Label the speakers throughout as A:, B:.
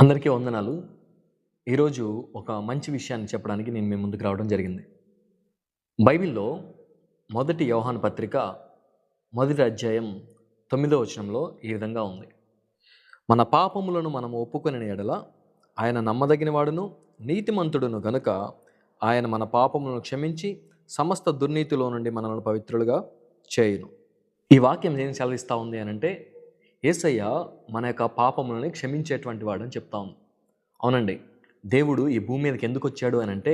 A: అందరికీ వందనాలు. ఈరోజు ఒక మంచి విషయాన్ని చెప్పడానికి నేను మీ ముందుకు రావడం జరిగింది. బైబిల్‌లో మొదటి యోహాను పత్రిక మొదటి అధ్యాయం 9వ వచనంలో ఈ విధంగా ఉంది. మన పాపములను మనము ఒప్పుకొనిన ఎడల ఆయన నమ్మదగిన వాడును నీతిమంతుడును గనుక ఆయన మన పాపములను క్షమించి సమస్త దుర్నీతిలో నుండి మనల్ని పవిత్రులుగా చేయును. ఈ వాక్యం ఏం సెలవిస్తూ ఉంది అనంటే యేసయ్య మన యొక్క పాపములని క్షమించేటువంటి వాడు అని చెప్తా ఉంది. అవునండి, దేవుడు ఈ భూమి మీదకి ఎందుకు వచ్చాడు అని అంటే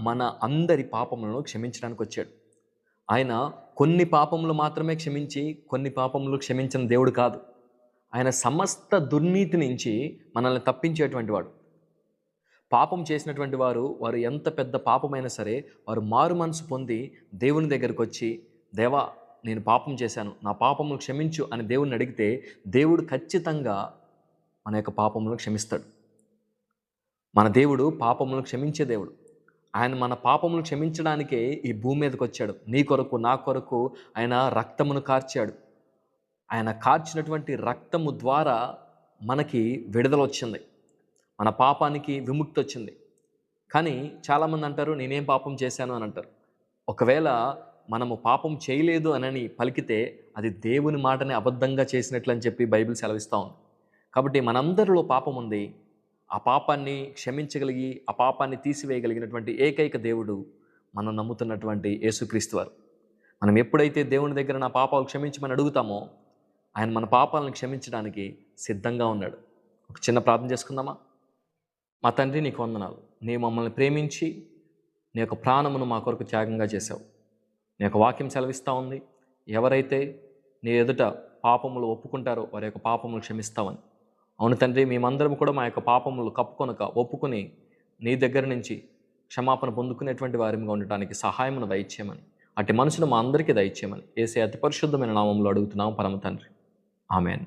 A: మన అందరి పాపములను క్షమించడానికి వచ్చాడు. ఆయన కొన్ని పాపములు మాత్రమే క్షమించి కొన్ని పాపములు క్షమించిన దేవుడు కాదు. ఆయన సమస్త దుర్నీతి నుంచి మనల్ని తప్పించేటువంటి వాడు. పాపం చేసినటువంటి వారు ఎంత పెద్ద పాపమైనా సరే వారు మారు మనసు పొంది దేవుని దగ్గరకు వచ్చి, దేవా నేను పాపం చేశాను, నా పాపములు క్షమించు అని దేవుని అడిగితే దేవుడు ఖచ్చితంగా మన యొక్క పాపములను క్షమిస్తాడు. మన దేవుడు పాపములను క్షమించే దేవుడు. ఆయన మన పాపములు క్షమించడానికే ఈ భూమి మీదకి వచ్చాడు. నీ కొరకు నా కొరకు ఆయన రక్తమును కార్చాడు. ఆయన కార్చినటువంటి రక్తము ద్వారా మనకి విడుదల వచ్చింది, మన పాపానికి విముక్తి వచ్చింది. కానీ చాలామంది అంటారు నేనేం పాపం చేశాను అని అంటారు. ఒకవేళ మనము పాపం చేయలేదు అని పలికితే అది దేవుని మాటని అబద్ధంగా చేసినట్లు అని చెప్పి బైబిల్ సెలవిస్తూ ఉంది. కాబట్టి మనందరిలో పాపం ఉంది. ఆ పాపాన్ని క్షమించగలిగి ఆ పాపాన్ని తీసివేయగలిగినటువంటి ఏకైక దేవుడు మనం నమ్ముతున్నటువంటి యేసుక్రీస్తు వారు. మనం ఎప్పుడైతే దేవుని దగ్గర నా పాపాలు క్షమించమని అడుగుతామో ఆయన మన పాపాలను క్షమించడానికి సిద్ధంగా ఉన్నాడు. ఒక చిన్న ప్రార్థన చేసుకుందామా? మా తండ్రి, నీకు వందనాలు. నీ మమ్మల్ని ప్రేమించి నీ యొక్క ప్రాణమును మా కొరకు త్యాగంగా చేశావు. నీ యొక్క వాక్యం సెలవిస్తూ ఉంది, ఎవరైతే నీ ఎదుట పాపములు ఒప్పుకుంటారో వారి యొక్క పాపములు క్షమిస్తావని. అవును తండ్రి, మేమందరం కూడా మా యొక్క పాపములు కప్పుకొనక ఒప్పుకొని నీ దగ్గర నుంచి క్షమాపణ పొందుకునేటువంటి వారిగా ఉండటానికి సహాయమును దయచేయమని, అట్టి మనసును మా అందరికీ దయచేయమని యేసయ్య అతి పరిశుద్ధమైన నామములో అడుగుతున్నాము పరమ తండ్రి. ఆమేన్.